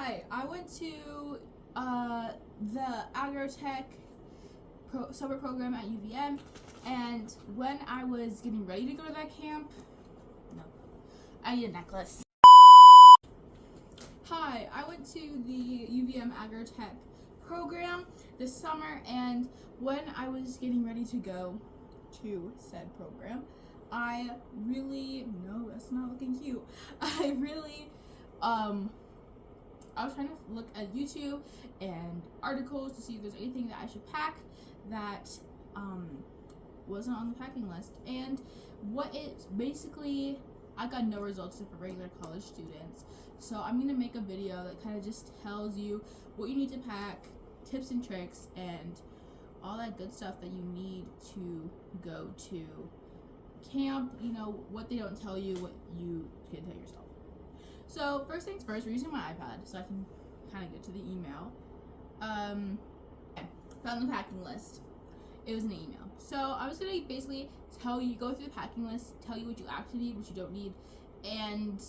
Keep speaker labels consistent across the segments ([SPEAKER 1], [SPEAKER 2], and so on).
[SPEAKER 1] Hi, I went to the Agrotek summer program at UVM, and when I was getting ready to go to that camp, I need a necklace. Hi, I went to the UVM Agrotek program this summer, and when I was getting ready to go to said program, no, that's not looking cute. I was trying to look at YouTube and articles to see if there's anything that I should pack that wasn't on the packing list. And I got no results for regular college students. So I'm going to make a video that kind of just tells you what you need to pack, tips and tricks, and all that good stuff that you need to go to camp, what they don't tell you, what you can tell yourself. So first things first, we're using my iPad so I can kind of get to the email. Found the packing list. It was an email. So I was going to basically go through the packing list, tell you what you actually need, what you don't need, and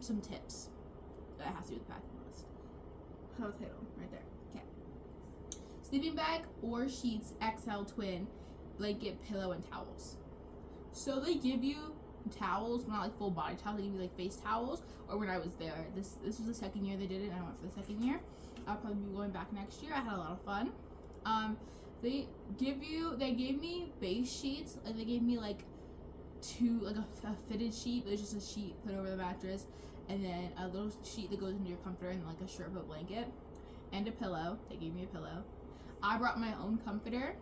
[SPEAKER 1] some tips that has to do with the packing list. Title right there. Okay. Sleeping bag or sheets, XL twin, blanket, pillow, and towels. So they give you towels, not like full body towels, they give you like face towels. Or when I was there, this was the second year they did it, and I went for the second year. I'll probably be going back next year. I had a lot of fun. They gave me base sheets. Like they gave me like a fitted sheet, but it's just a sheet put over the mattress, and then a little sheet that goes into your comforter, and like a shirt but blanket, and a pillow. They gave me a pillow. I brought my own comforter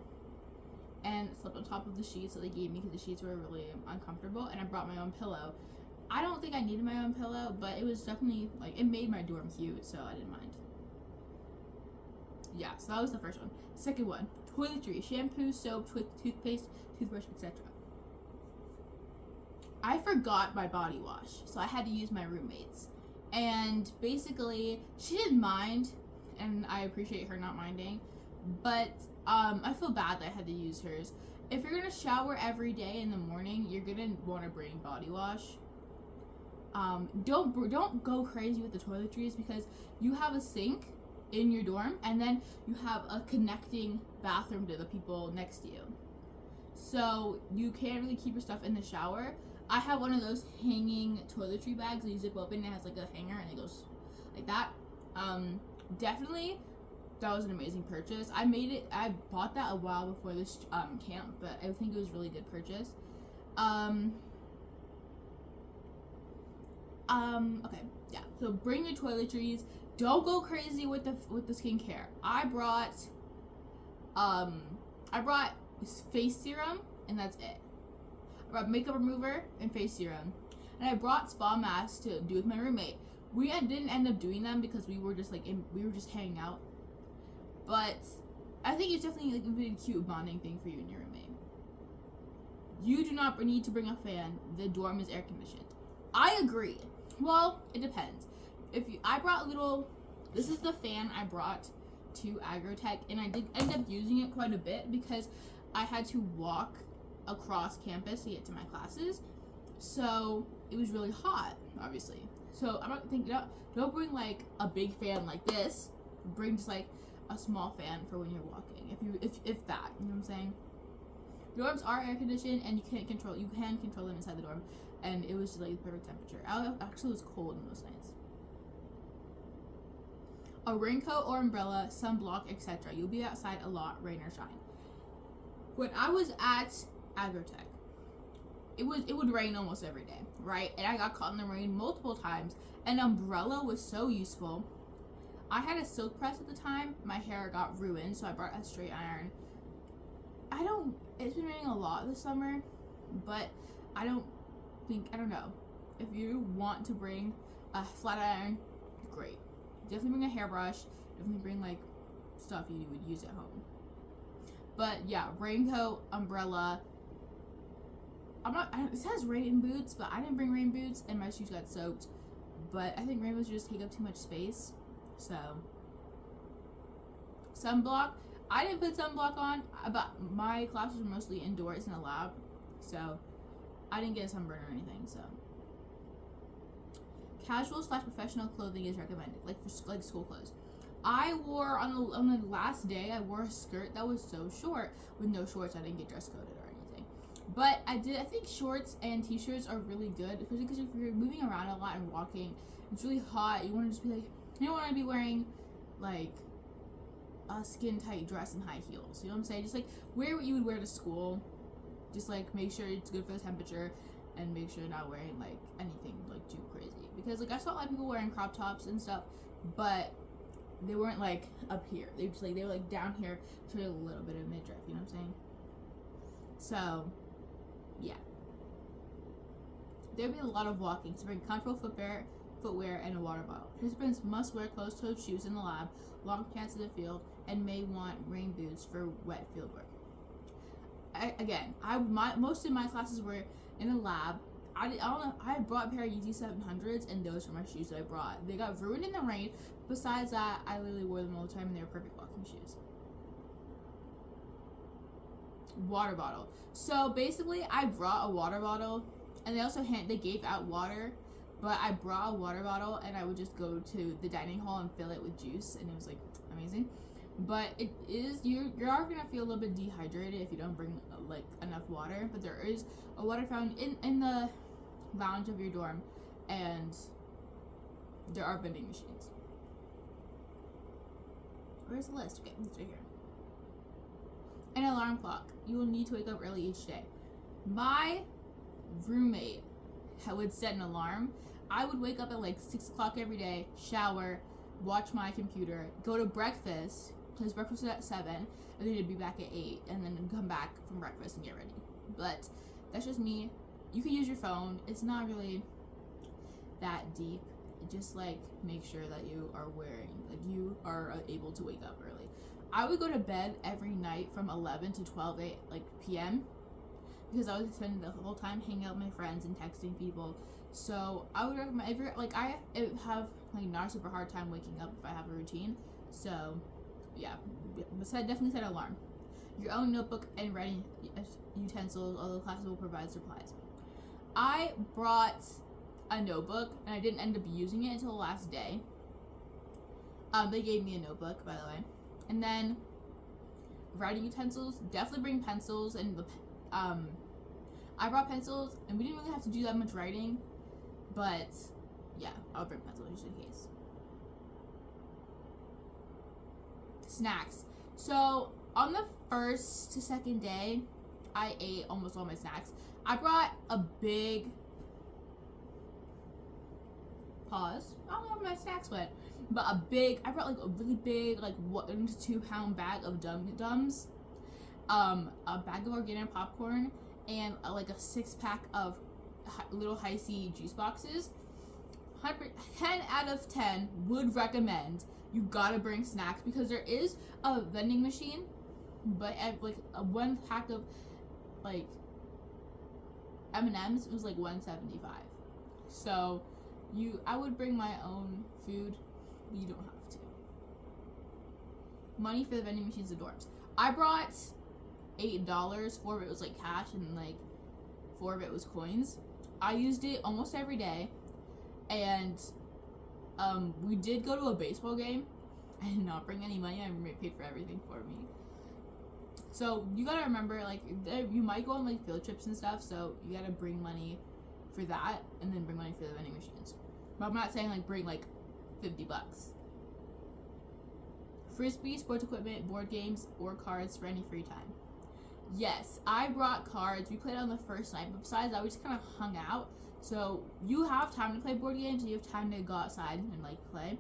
[SPEAKER 1] and slept on top of the sheets that they gave me because the sheets were really uncomfortable, and I brought my own pillow. I don't think I needed my own pillow, but it was definitely it made my dorm cute, so I didn't mind. Yeah, so that was the first one. Second one, toiletries, shampoo, soap, toothpaste, toothbrush, etc. I forgot my body wash, so I had to use my roommate's. And basically, she didn't mind, and I appreciate her not minding, but I feel bad that I had to use hers. If you're gonna shower every day in the morning, you're gonna want to bring body wash. Don't go crazy with the toiletries, because you have a sink in your dorm, and then you have a connecting bathroom to the people next to you. So you can't really keep your stuff in the shower. I have one of those hanging toiletry bags that you zip open, and it has like a hanger, and it goes like that. Definitely, that was an amazing purchase. I bought that a while before this camp, but I think it was a really good purchase. Okay, yeah. So bring your toiletries. Don't go crazy with the skincare. I brought face serum, and that's it. I brought makeup remover and face serum, and I brought spa masks to do with my roommate. We didn't end up doing them because we were just hanging out. But I think it's definitely a really cute bonding thing for you and your roommate. You do not need to bring a fan. The dorm is air conditioned. I agree. Well, it depends. This is the fan I brought to Agrotek, and I did end up using it quite a bit because I had to walk across campus to get to my classes. So it was really hot, obviously. So I'm not thinking, don't bring like a big fan like this. Bring just like a small fan for when you're walking, if that, you know what I'm saying. Dorms are air conditioned, and you can control them inside the dorm, and it was like the perfect temperature. Actually, it was cold in most nights. A raincoat or umbrella, sunblock, etc. You'll be outside a lot, rain or shine. When I was at Agrotek, it would rain almost every day, right? And I got caught in the rain multiple times. An umbrella was so useful. I had a silk press at the time. My hair got ruined, so I brought a straight iron. It's been raining a lot this summer, but I don't know. If you want to bring a flat iron, great. Definitely bring a hairbrush. Definitely bring like stuff you would use at home. But yeah, raincoat, umbrella. It says rain boots, but I didn't bring rain boots, and my shoes got soaked. But I think rain boots just take up too much space. So, sunblock. I didn't put sunblock on, but my classes were mostly indoors in a lab, so I didn't get a sunburn or anything. So, casual / professional clothing is recommended, like for like school clothes. I wore on the last day, I wore a skirt that was so short. With no shorts, I didn't get dress coded or anything. But I think shorts and t-shirts are really good, especially because if you're moving around a lot and walking, it's really hot. You want to just be like, you don't want to be wearing like a skin tight dress and high heels. You know what I'm saying? Just like wear what you would wear to school. Just like make sure it's good for the temperature, and make sure you're not wearing like anything like too crazy. Because like I saw a lot of people wearing crop tops and stuff, but they weren't like up here. They were like down here, showing a little bit of midriff. You know what I'm saying? So, yeah. There'll be a lot of walking, so bring comfortable footwear, and a water bottle. Participants must wear closed-toed shoes in the lab, long pants in the field, and may want rain boots for wet field work. Most of my classes were in the lab. I don't know. I brought a pair of Yeezy 700s, and those were my shoes that I brought. They got ruined in the rain. Besides that, I literally wore them all the time, and they were perfect walking shoes. Water bottle. So basically, I brought a water bottle, and they gave out water, but I brought a water bottle, and I would just go to the dining hall and fill it with juice, and it was like amazing. But it is you are gonna feel a little bit dehydrated if you don't bring like enough water. But there is a water fountain in the lounge of your dorm, and there are vending machines. Where's the list? Okay, it's right here. An alarm clock. You will need to wake up early each day. My roommate would set an alarm. I would wake up at like 6 o'clock every day, shower, watch my computer, go to breakfast, because breakfast was at 7, and then I'd be back at 8, and then come back from breakfast and get ready. But that's just me. You can use your phone. It's not really that deep. Just like make sure that you are able to wake up early. I would go to bed every night from 11 to 12 p.m. because I would spend the whole time hanging out with my friends and texting people. So I would recommend I have like not a super hard time waking up if I have a routine. So yeah, definitely set an alarm. Your own notebook and writing utensils, although classes will provide supplies. I brought a notebook, and I didn't end up using it until the last day. They gave me a notebook, by the way. And then writing utensils, definitely bring pencils, and I brought pencils, and we didn't really have to do that much writing, but yeah, I'll bring pencils just in case. Snacks. So on the first to second day, I ate almost all my snacks. I brought a big pause. I don't know where my snacks went, but I brought like a really big, like 1 to 2 pound bag of Dum-Dums, a bag of organic popcorn, and like a 6-pack of little Hi-C juice boxes. 10 out of 10 would recommend you gotta bring snacks, because there is a vending machine, but at like a 1 pack of like M&Ms, it was like $1.75. So I would bring my own food, but you don't have to. Money for the vending machines and dorms. I brought $8. 4 of it was like cash, and like 4 of it was coins. I used it almost every day, and we did go to a baseball game. I did not bring any money. I paid for everything for me. So you gotta remember, like, you might go on like field trips and stuff, so you gotta bring money for that, and then bring money for the vending machines. But I'm not saying like bring like $50. Frisbee, sports equipment, board games, or cards for any free time. Yes, I brought cards. We played on the first night, but besides that, we just kind of hung out. So you have time to play board games, and you have time to go outside and like play.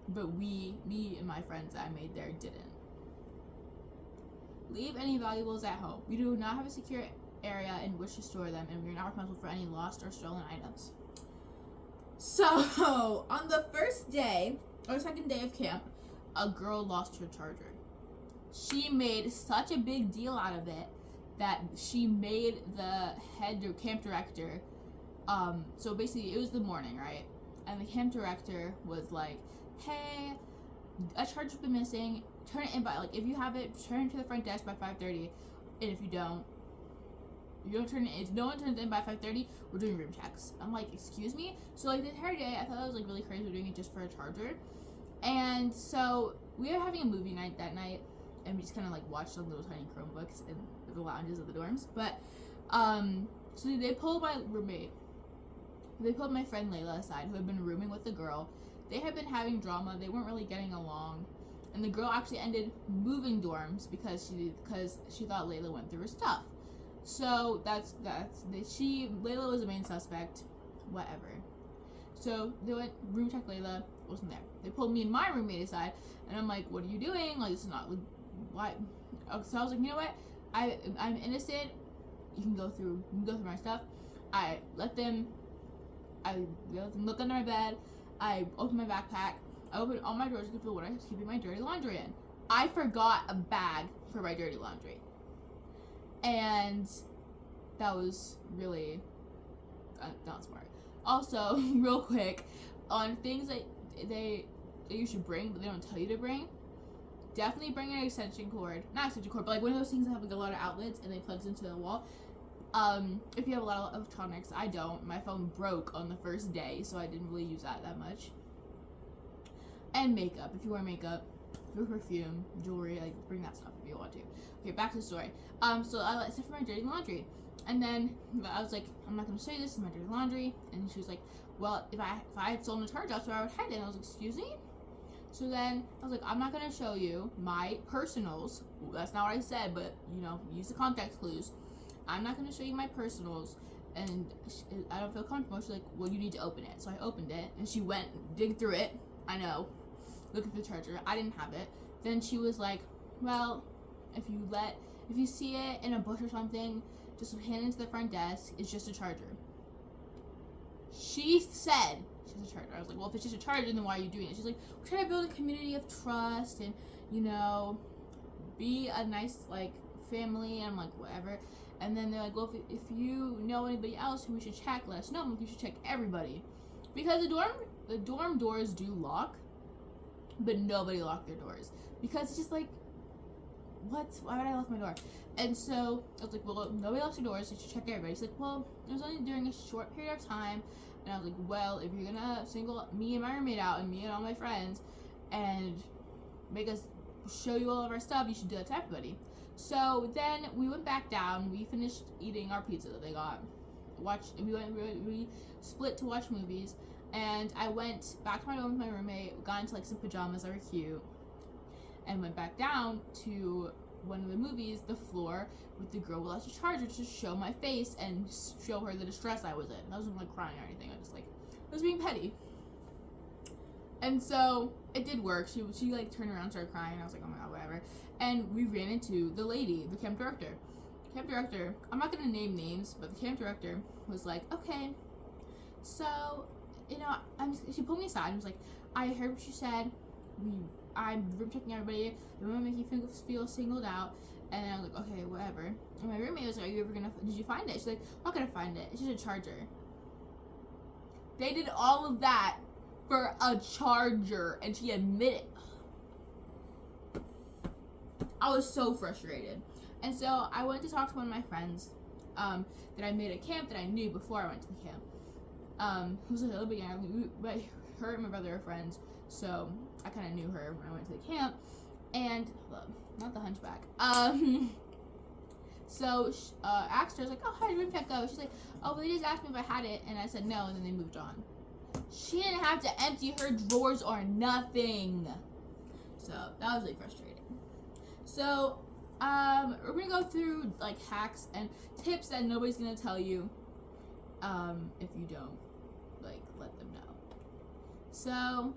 [SPEAKER 1] But me and my friends that I made there didn't. Leave any valuables at home. We do not have a secure area in which to store them, and we are not responsible for any lost or stolen items. So, on the first day, or second day of camp, a girl lost her charger. She made such a big deal out of it that she made the camp director, so basically it was the morning, right? And the camp director was like, hey, a charger's been missing, turn it in by, like, if you have it, turn it to the front desk by 5:30, and if you don't, if no one turns in by 5:30, we're doing room checks. I'm like, excuse me? So like the entire day, I thought that was like really crazy. We're doing it just for a charger. And so we were having a movie night that night, and we just kind of like watched on little tiny Chromebooks in the lounges of the dorms. But so they pulled my roommate. They pulled my friend Layla aside, who had been rooming with the girl. They had been having drama. They weren't really getting along, and the girl actually ended moving dorms because she thought Layla went through her stuff. So Layla was the main suspect, whatever. So they went room check. Layla wasn't there. They pulled me and my roommate aside, and I'm like, "What are you doing? Like, this is not like, why?" So I was like, "You know what? I'm innocent. You can go through my stuff." I let them look under my bed. I opened my backpack. I opened all my drawers to feel what I was keeping my dirty laundry in. I forgot a bag for my dirty laundry. And that was really not smart. Also, real quick, on things that you should bring, but they don't tell you to bring, definitely bring an extension cord. Not extension cord, but like one of those things that have like a lot of outlets and they plugs into the wall. If you have a lot of electronics, I don't. My phone broke on the first day, so I didn't really use that much. And makeup. If you wear makeup, your perfume, jewelry, like bring that stuff if you want to. Okay, back to the story. So I except for my dirty laundry, and then I was like, I'm not gonna show you this is my dirty laundry. And she was like, well, if I had stolen a charge, that's where I would hide it. And I was like, excuse me. So then I was like, I'm not gonna show you my personals. That's not what I said, but use the context clues. I'm not going to show you my personals, and I don't feel comfortable. She's like, well, you need to open it. So I opened it, and she went, dig through it. I know, looking for the charger. I didn't have it. Then she was like, well, if you see it in a bush or something, just hand it to the front desk. It's just a charger. She said she's a charger. I was like, well, if it's just a charger, then why are you doing it? She's like, we're trying to build a community of trust and, be a nice, like, family. And I'm like, whatever. And then they're like, well, if you know anybody else who we should check, let us know. I'm like, you should check everybody. Because the dorm doors do lock, but nobody locked their doors. Because it's just like, why would I lock my door? And so I was like, well, nobody locks their doors, so you should check everybody. She's like, well, it was only during a short period of time. And I was like, well, if you're gonna single me and my roommate out and me and all my friends and make us show you all of our stuff, you should do that to everybody. So then we went back down. We finished eating our pizza that they got. We split to watch movies, and I went back to my room with my roommate. Got into like some pajamas that were cute, and went back down to one of the movies, the floor with the girl without the charger, to show my face and show her the distress I was in. I wasn't like crying or anything. I was being petty. And so it did work. She like turned around and started crying. I was like, oh my god, whatever. And we ran into the lady, the camp director. Camp director, I'm not gonna name names, but the camp director was like, okay, so, she pulled me aside and was like, I heard what you said. I'm room checking everybody. I don't want to make you feel singled out. And then I was like, okay, whatever. And my roommate was like, did you find it? She's like, I'm not gonna find it. It's just a charger. They did all of that for a charger, and she admitted. I was so frustrated. And so I went to talk to one of my friends that I made at camp that I knew before I went to the camp. Who was a little bit younger. Her and my brother are friends, so I kind of knew her when I went to the camp. And, well, not the hunchback. So asked her, I was like, oh, how did room check go? She's like, oh, well, they just asked me if I had it, and I said no, and then they moved on. She didn't have to empty her drawers or nothing. So that was really frustrating. So we're gonna go through like hacks and tips that nobody's gonna tell you if you don't like let them know. So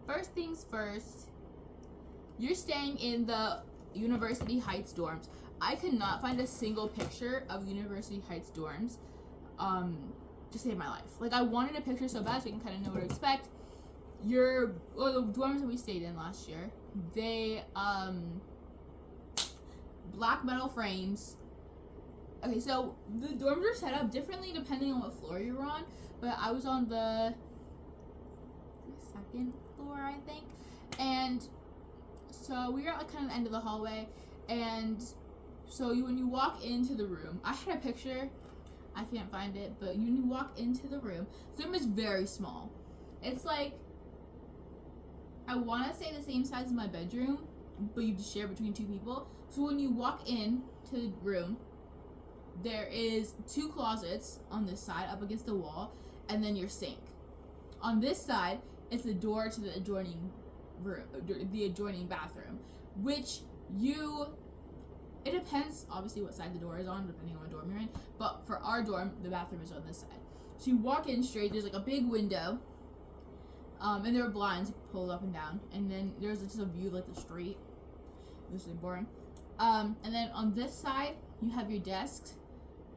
[SPEAKER 1] first things first, you're staying in the University Heights dorms. I could not find a single picture of University Heights dorms to save my life. Like, I wanted a picture so bad so you can kind of know what to expect. The dorms that we stayed in last year, they black metal frames. Okay, so the dorms are set up differently depending on what floor you're on, but I was on the second floor, I think, and so we were at like kind of the end of the hallway, and So when you walk into the room, I had a picture. I can't find it, but when you walk into the room is very small. It's like, I want to say the same size as my bedroom, but you just share between 2 people. So when you walk in to the room, there is 2 closets on this side up against the wall, and then your sink. On this side, it's the door to the adjoining room, the adjoining bathroom, which it depends obviously what side the door is on, depending on what dorm you're in, but for our dorm, the bathroom is on this side. So you walk in straight, there's like a big window, and there are blinds you can pull up and down, and then there's just a view of like the street. This is boring. And then on this side, you have your desks.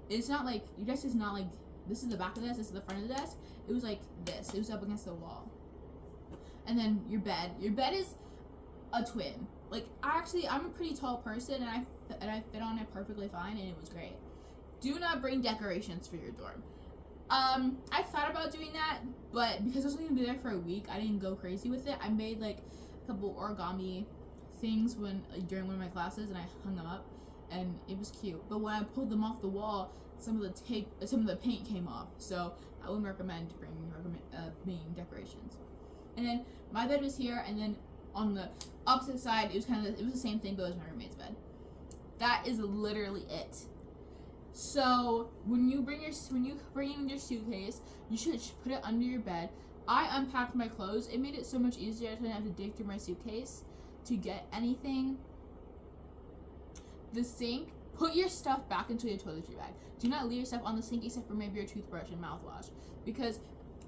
[SPEAKER 1] It's not like, your desk is not like, this is the back of the desk, this is the front of the desk. It was like this, it was up against the wall. And then your bed is a twin. Like, I'm a pretty tall person, and I fit on it perfectly fine, and it was great. Do not bring decorations for your dorm. I thought about doing that, but because I was only gonna be there for a week, I didn't go crazy with it. I made like a couple origami things during one of my classes, and I hung them up, and it was cute. But when I pulled them off the wall, some of the paint came off. So I wouldn't recommend bringing decorations. And then my bed was here, and then on the opposite side, it was the same thing, but it was my roommate's bed. That is literally it. So when you bring in your suitcase, you should put it under your bed. I unpacked my clothes. It made it so much easier. I didn't have to dig through my suitcase to get anything. The sink, put your stuff back into your toiletry bag. Do not leave your stuff on the sink except for maybe your toothbrush and mouthwash, because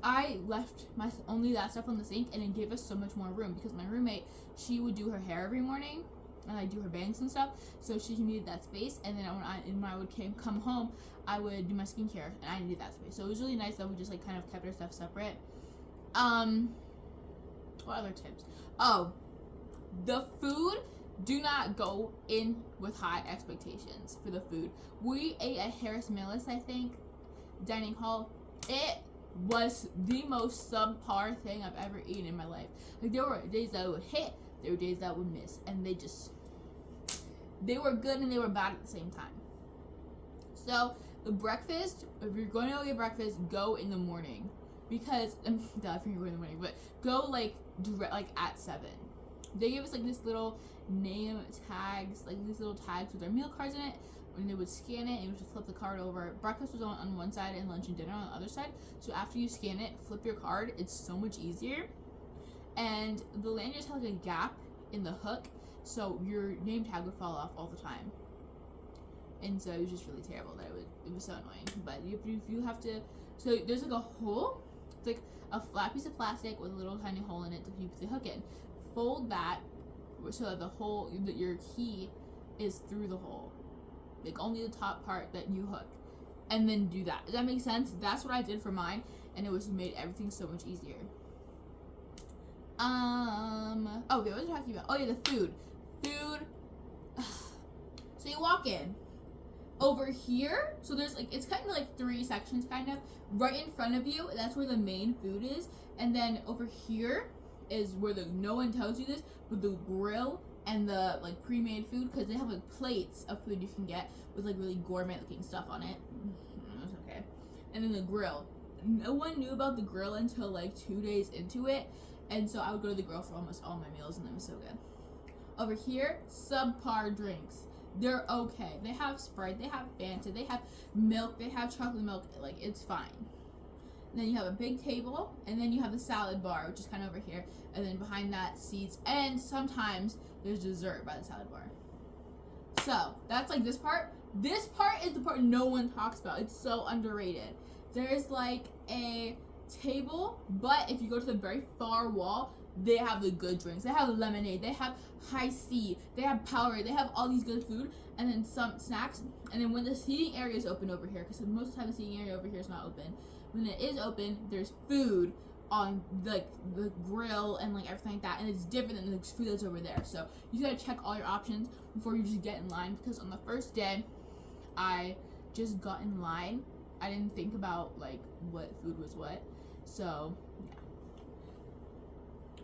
[SPEAKER 1] I left only that stuff on the sink, and it gave us so much more room, because my roommate, she would do her hair every morning, and I do her bangs and stuff, so she needed that space. And then when I would come home, I would do my skincare, and I needed that space. So it was really nice that we just like kind of kept our stuff separate. What other tips? Oh, the food. Do not go in with high expectations for the food. We ate at Harris Millis, I think, dining hall. It was the most subpar thing I've ever eaten in my life. Like, there were days that would hit, there were days that would miss, and they were good and they were bad at the same time. So the breakfast, if you're going to go get breakfast, go in the morning, because if you're going in the morning, but go like at 7. They gave us like this little name tags, like these little tags with their meal cards in it. When they would scan it, and you would flip the card over. Breakfast was on one side and lunch and dinner on the other side. So after you scan it, flip your card. It's so much easier. And the lanyards had like a gap in the hook, so your name tag would fall off all the time. And so it was just really terrible. It was so annoying. But if you have to, so there's like a hole. It's like a flat piece of plastic with a little tiny hole in it to keep the hook in. Fold that so that your key is through the hole, like only the top part that you hook, and then do that. Does that make sense? That's what I did for mine, and it made everything so much easier. Okay, what was I talking about? Oh yeah, the food. So you walk in over here, so there's like, it's kind of like 3 sections kind of right in front of you. That's where the main food is, and then over here is where no one tells you this, but the grill and the like pre-made food, because they have like plates of food you can get with like really gourmet looking stuff on it. That's okay. And then the grill. No one knew about the grill until like 2 days into it, and so I would go to the grill for almost all my meals, and it was so good. Over here, subpar drinks. They're okay. They have Sprite, they have Fanta, they have milk, they have chocolate milk. Like, it's fine. And then you have a big table, and then you have a salad bar, which is kind of over here, and then behind that, seats, and sometimes there's dessert by the salad bar. So that's like this part. This part is the part no one talks about. It's so underrated. There's like a table, but if you go to the very far wall, they have the good drinks. They have lemonade, they have high C, they have Powerade, they have all these good food, and then some snacks. And then when the seating area is open over here, because most of the time the seating area over here is not open, when it is open, there's food on like the grill and like everything like that, and it's different than the food that's over there. So you gotta check all your options before you just get in line, because on the first day I just got in line. I didn't think about like what food was what. So yeah.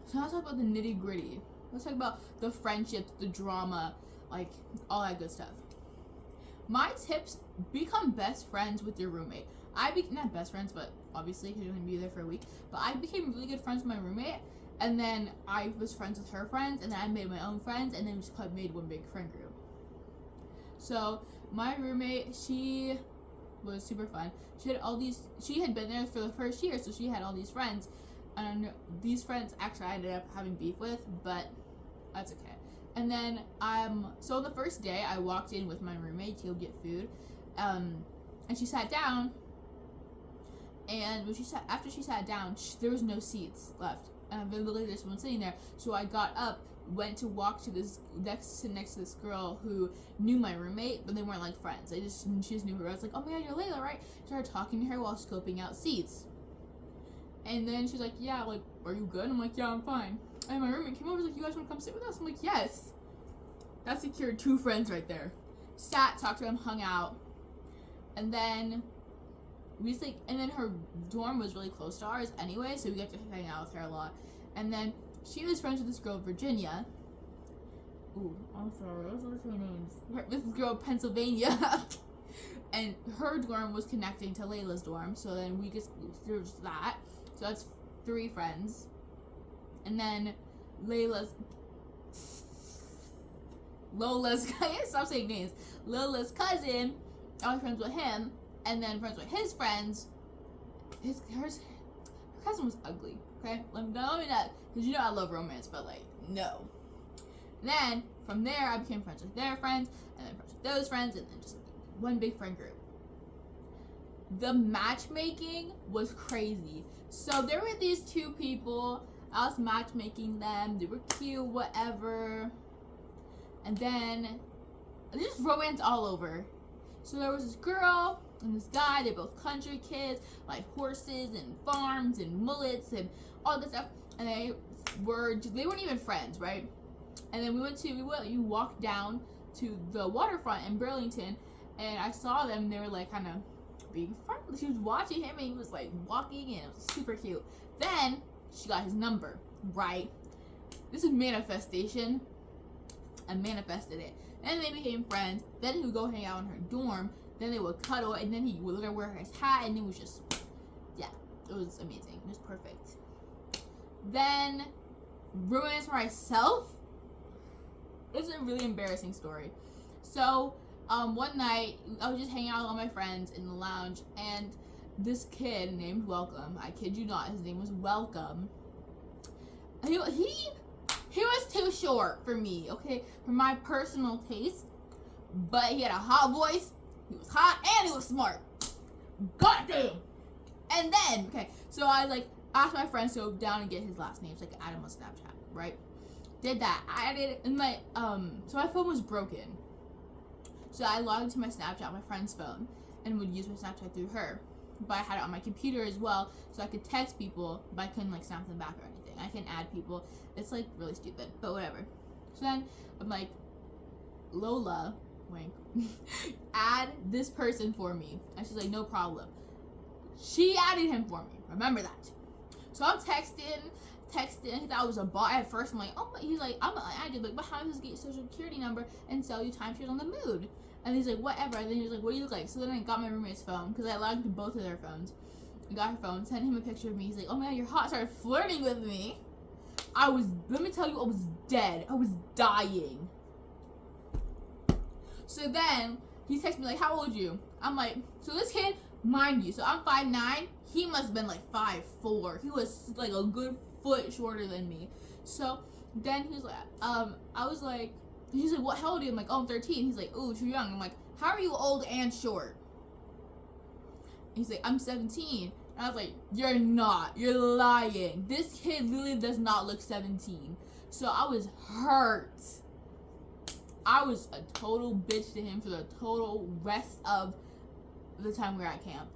[SPEAKER 1] So let's talk about the nitty gritty. Let's talk about the friendships, the drama, like all that good stuff. my tips: become best friends with your roommate. Not best friends, but obviously because you're gonna be there for a week. But I became really good friends with my roommate, and then I was friends with her friends, and then I made my own friends, and then we just made one big friend group. So my roommate, she was super fun. She had been there for the first year, so she had all these friends, and these friends actually I ended up having beef with, but that's okay. And then so the first day I walked in with my roommate to go get food, and she sat down, and after she sat down, there was no seats left, and literally there's one sitting there. So I got up, went to walk to this next to this girl who knew my roommate, but they weren't like friends. She just knew her. I was like, oh my god, you're Layla, right? Started talking to her while scoping out seats. And then she's like, yeah, like, are you good? I'm like, yeah, I'm fine. And my roommate came over, was like, you guys want to come sit with us? I'm like, yes. That secured 2 friends right there. Sat, talked to them, hung out, and then her dorm was really close to ours anyway, so we got to hang out with her a lot. And then she was friends with this girl, Virginia. Ooh, I'm sorry, those are her names. This girl, Pennsylvania. And her dorm was connecting to Layla's dorm, so then there's that. So that's 3 friends. And then Lola's I can't stop saying names. Lola's cousin, I was friends with him, and then friends with his friends. Her cousin was ugly. Okay, let me not, because you know I love romance, but like no. Then from there, I became friends with their friends, and then friends with those friends, and then just one big friend group. The matchmaking was crazy. So there were these 2 people. I was matchmaking them. They were cute, whatever. And then there's romance all over. So there was this girl and this guy. They're both country kids, like horses and farms and mullets and all this stuff. And they weren't even friends, right? And then you walked down to the waterfront in Burlington, and I saw them. They were like kind of being friendly. She was watching him, and he was like walking, and it was super cute. Then she got his number, right? This is manifestation. I manifested it. And they became friends. Then he would go hang out in her dorm. Then they would cuddle, and then he would wear his hat, and it was just, yeah, it was amazing. It was perfect. Then romance for myself. It's a really embarrassing story. So, one night I was just hanging out with all my friends in the lounge, and this kid named Welcome, I kid you not, his name was Welcome. He was too short for me, okay, for my personal taste, but he had a hot voice, he was hot, and he was smart. God damn! And then, okay, so I asked my friends to go down and get his last name, so I could add him on Snapchat, right? Did that. I added it in my, so my phone was broken. So I logged into my Snapchat, my friend's phone, and would use my Snapchat through her. But I had it on my computer as well, so I could text people, but I couldn't snap them back or anything. I can add people. It's really stupid, but whatever. So then I'm like, Lola, wink, add this person for me. And she's like, no problem. She added him for me. Remember that. So I'm texting. He thought it was a bot at first. I'm like, oh, he's like, I'm gonna add you. Like, but how does get your social security number and sell you timeshares on the Mood? And he's like, whatever. And then he's like, what do you look like? So then I got my roommate's phone, because I logged into both of their phones. I got her phone, sent him a picture of me. He's like, oh my god, you're hot. Started flirting with me. Let me tell you, I was dead. I was dying. So then he texts me like, how old are you? I'm like, so this kid, mind you, so I'm 5'9". He must have been 5'4". He was a good foot shorter than me. So then he's like, he's like, what, how old are you? I'm like, oh, I'm 13. He's like, ooh, too young. I'm like, how are you old and short? He's like, I'm 17. And I was like, you're not. You're lying. This kid literally does not look 17. So I was hurt. I was a total bitch to him for the total rest of the time we were at camp.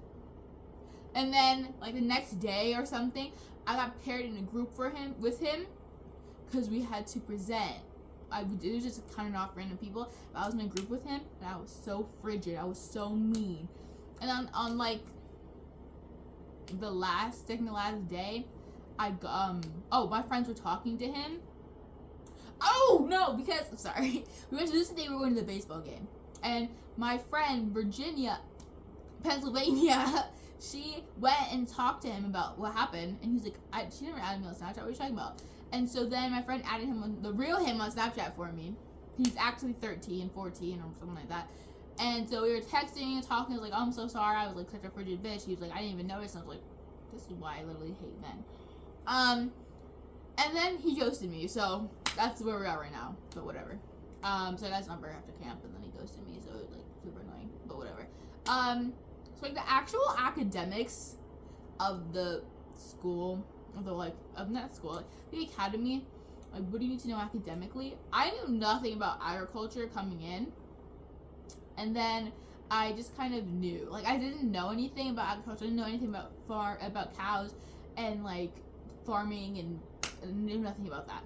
[SPEAKER 1] And then, the next day or something, I got paired in a group with him, because we had to present. It was just counting off random people, but I was in a group with him, and I was so frigid. I was so mean. And on the last day, my friends were talking to him. Oh no, because sorry, this day we were going to the baseball game. And my friend Virginia, Pennsylvania, she went and talked to him about what happened, and he's like, she never added me on Snapchat. What are you talking about? And so then my friend added him on the real him on Snapchat for me. He's actually 13, 14, or something like that. And so we were texting and talking. I was like, oh, I'm so sorry. I was like such a frigid bitch. He was like, I didn't even notice. And I was like, this is why I literally hate men. And then he ghosted me. So that's where we're at right now. But whatever. So I got his number after camp, and then he ghosted me. So it was like super annoying. But whatever. So like the actual academics of the school, of that school, like the academy, like what do you need to know academically? I knew nothing about agriculture coming in, and then I just kind of knew. Like I didn't know anything about agriculture. I didn't know anything about cows and like farming, and knew nothing about that.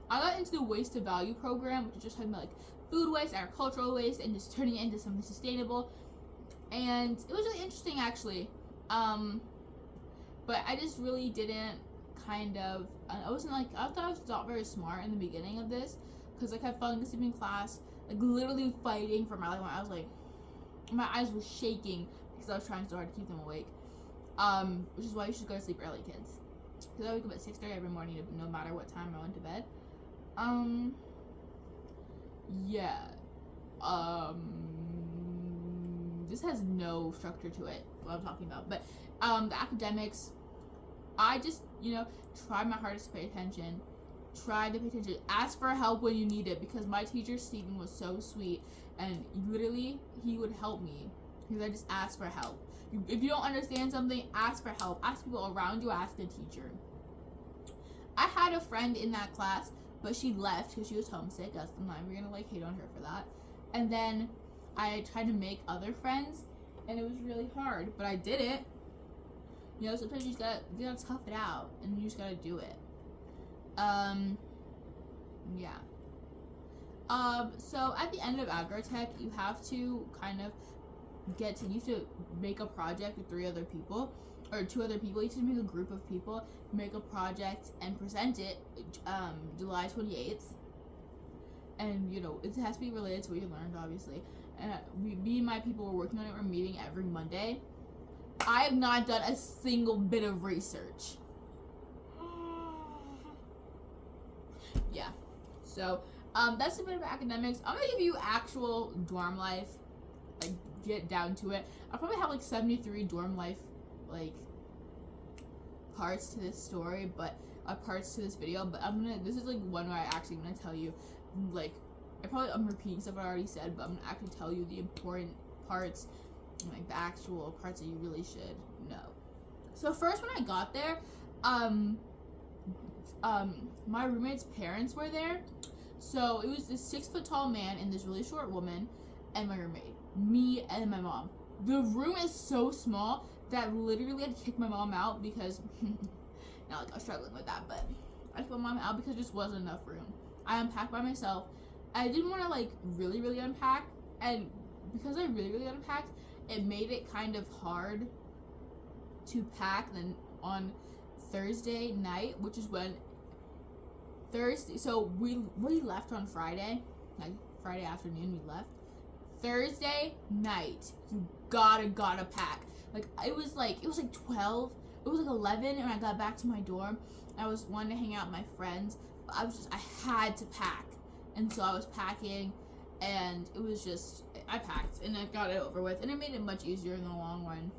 [SPEAKER 1] I got into the waste to value program, which is just talking about like food waste, agricultural waste, and just turning it into something sustainable. And it was really interesting, actually. But I just really didn't I wasn't like, I thought I was not very smart in the beginning of this, because I kept falling asleep in class, like literally fighting for my life. I was like, my eyes were shaking because I was trying so hard to keep them awake. Which is why you should go to sleep early, kids. Because I wake up at 6:30 every morning, no matter what time I went to bed. Yeah. This has no structure to it, what I'm talking about. But, the academics, I just, tried my hardest to pay attention. Tried to pay attention. Ask for help when you need it, because my teacher, Steven, was so sweet. And literally, he would help me. Because I just asked for help. If you don't understand something, ask for help. Ask people around you, ask the teacher. I had a friend in that class, but she left because she was homesick. I'm not even gonna hate on her for that. And then I tried to make other friends, and it was really hard, but I did it. Sometimes you gotta tough it out, and you just gotta do it. Yeah. So at the end of Agrotek, you have to you have to make a project with 3 other people, or 2 other people. You have to make a group of people, make a project, and present it, July 28th. And, it has to be related to what you learned, obviously. And me and my people were working on it. We're meeting every Monday. I have not done a single bit of research. Yeah. So, that's a bit of academics. I'm gonna give you actual dorm life. Like, get down to it. I'll probably have, 73 dorm life, parts to this story, but, parts to this video. But this is, one where I actually gonna tell you, I'm repeating stuff I already said, but I'm gonna actually tell you the important parts, the actual parts that you really should know. So first, when I got there, my roommate's parents were there. So it was this 6-foot-tall man and this really short woman, and my roommate, me and my mom. The room is so small that literally I had to kick my mom out because, not I was struggling with that, but I kicked my mom out because there just wasn't enough room. I unpacked by myself. I didn't want to really, really unpack, and because I really, really unpacked, it made it kind of hard to pack. Then on Thursday night, which is when so we left on Friday, Friday afternoon we left. Thursday night, you gotta pack. It was 12, it was 11, and I got back to my dorm. I was wanting to hang out with my friends, but I had to pack. And so I was packing, and it was just, I packed, and I got it over with, and it made it much easier in the long run.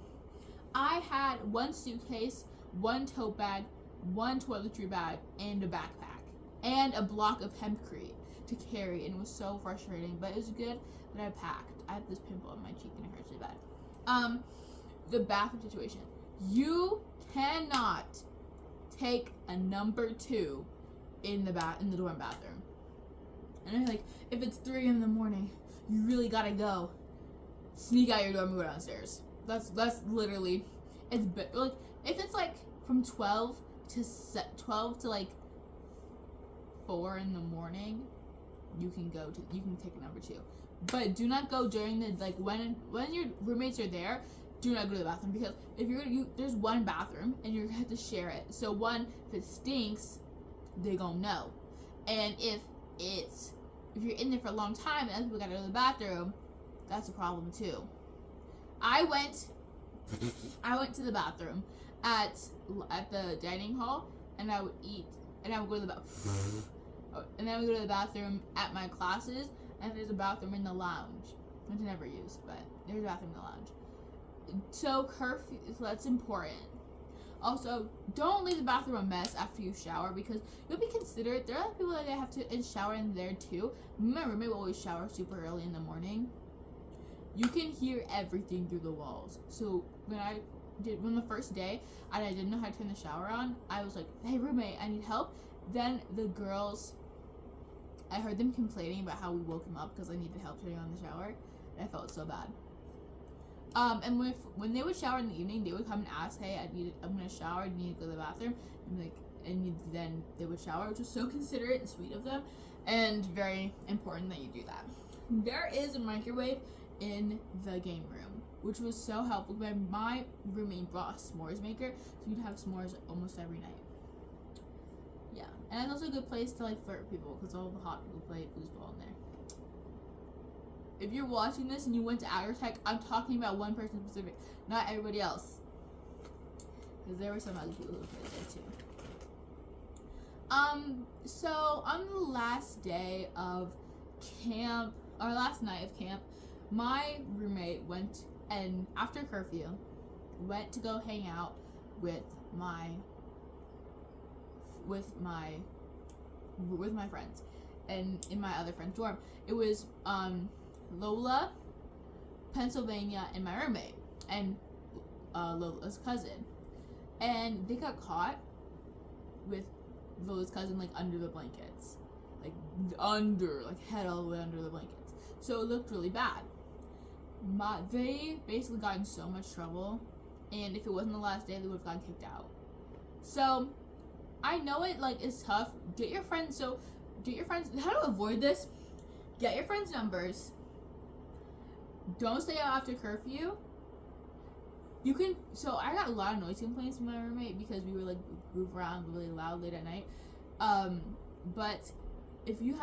[SPEAKER 1] I had 1 suitcase, 1 tote bag, 1 toiletry bag, and a backpack, and a block of hempcrete to carry, and it was so frustrating, but it was good that I packed. I have this pimple on my cheek, and it hurts really bad. The bathroom situation. You cannot take a number 2 in the dorm bathroom. And if it's 3 in the morning, you really gotta go. Sneak out your dorm and go downstairs. That's literally, it's if it's from 12 to 4 in the morning, you can take a number 2. But do not go during the when your roommates are there. Do not go to the bathroom, because if there's 1 bathroom and you're gonna have to share it. So if it stinks, they gonna know. And if it's if you're in there for a long time and other people gotta go to the bathroom, that's a problem too. I went to the bathroom at the dining hall, and I would eat, and I would go to the and then I would go to the bathroom at my classes, and there's a bathroom in the lounge, which I never used, but there's a bathroom in the lounge. So curfew, so that's important. Also, don't leave the bathroom a mess after you shower, because you'll be considerate. There are people that have to shower in there too. My roommate will always shower super early in the morning. You can hear everything through the walls. So when the first day I didn't know how to turn the shower on, I was like, hey roommate, I need help. Then the girls, I heard them complaining about how we woke them up because I needed help turning on the shower, and I felt so bad. And when they would shower in the evening, they would come and ask, hey, I'm gonna shower, I need to go to the bathroom, and then they would shower, which was so considerate and sweet of them, and very important that you do that. There is a microwave in the game room, which was so helpful. My roommate brought a s'mores maker, so you'd have s'mores almost every night. Yeah, and it's also a good place to like flirt with people, because all the hot people play foosball in there. If you're watching this and you went to Agrotek, I'm talking about one person specific, not everybody else, because there were some other people who played there too. So on the last day of camp, or last night of camp, my roommate went, and after curfew, went to go hang out with my friends, and in my other friend's dorm. It was Lola, Pennsylvania, and my roommate, and Lola's cousin, and they got caught with Lola's cousin like under the blankets, like head all the way under the blankets. So it looked really bad. They basically got in so much trouble, and if it wasn't the last day, they would have gotten kicked out. So I know it like is tough. Get your friends. How to avoid this? Get your friends' numbers. Don't stay out after curfew. So I got a lot of noise complaints from my roommate because we were like move around really loud late at night. But if you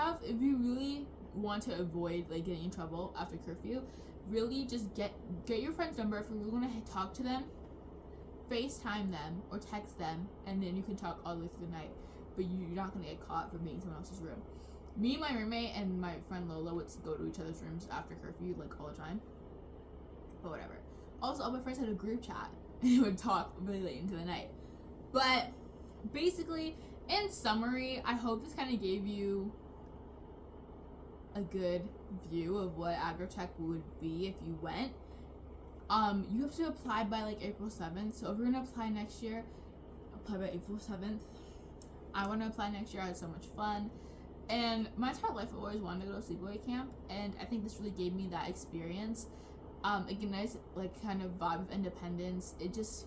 [SPEAKER 1] really want to avoid like getting in trouble after curfew, really just get your friend's number. If you really want to talk to them, FaceTime them or text them, and then you can talk all the way through the night. But you're not gonna get caught for being in someone else's room. Me, my roommate, and my friend Lola would go to each other's rooms after curfew, like all the time. But whatever. Also, all my friends had a group chat, and they would talk really late into the night. But basically, in summary, I hope this kind of gave you a good view of what Agrotek would be if you went. You have to apply by like April 7th. So if you're gonna apply next year, apply by April 7th. I want to apply next year. I had so much fun. And my entire life, I always wanted to go to sleepaway camp, and I think this really gave me that experience. Like a nice, like, kind of vibe of independence. It just,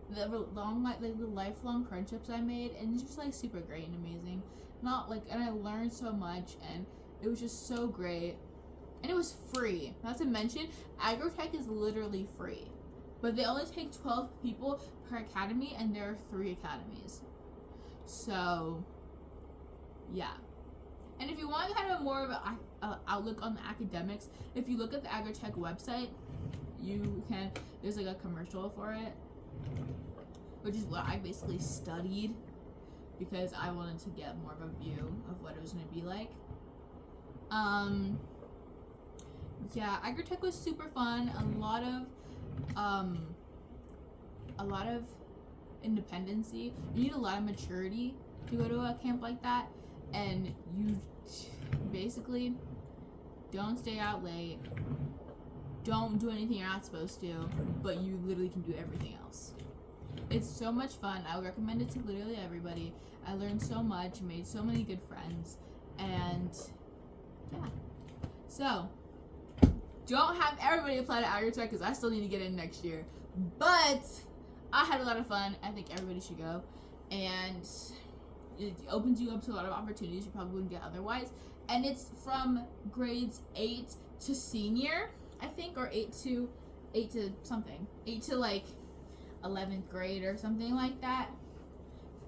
[SPEAKER 1] the lifelong friendships I made, and it's just like super great and amazing. And I learned so much, and it was just so great, and it was free. Not to mention, Agrotek is literally free, but they only take 12 people per academy, and there are 3 academies. So yeah. And if you want kind of more of an outlook on the academics, if you look at the Agrotek website, there's like a commercial for it, which is what I basically studied because I wanted to get more of a view of what it was going to be like. Yeah, Agrotek was super fun. A lot of independency. You need a lot of maturity to go to a camp like that. And you basically don't stay out late, don't do anything you're not supposed to, but you literally can do everything else. It's so much fun. I would recommend it to literally everybody. I learned so much, made so many good friends, and yeah. So don't have everybody apply to Agrotek because I still need to get in next year, but I had a lot of fun. I think everybody should go, and it opens you up to a lot of opportunities you probably wouldn't get otherwise. And it's from grades 8 to senior, I think, or 8 to like 11th grade or something like that.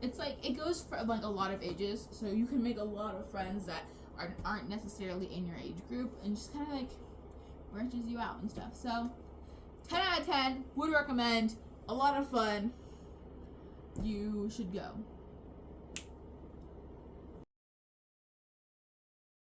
[SPEAKER 1] it's like it goes for like a lot of ages, so you can make a lot of friends that aren't necessarily in your age group, and just kind of like branches you out and stuff. So 10 out of 10, would recommend. A lot of fun. You should go.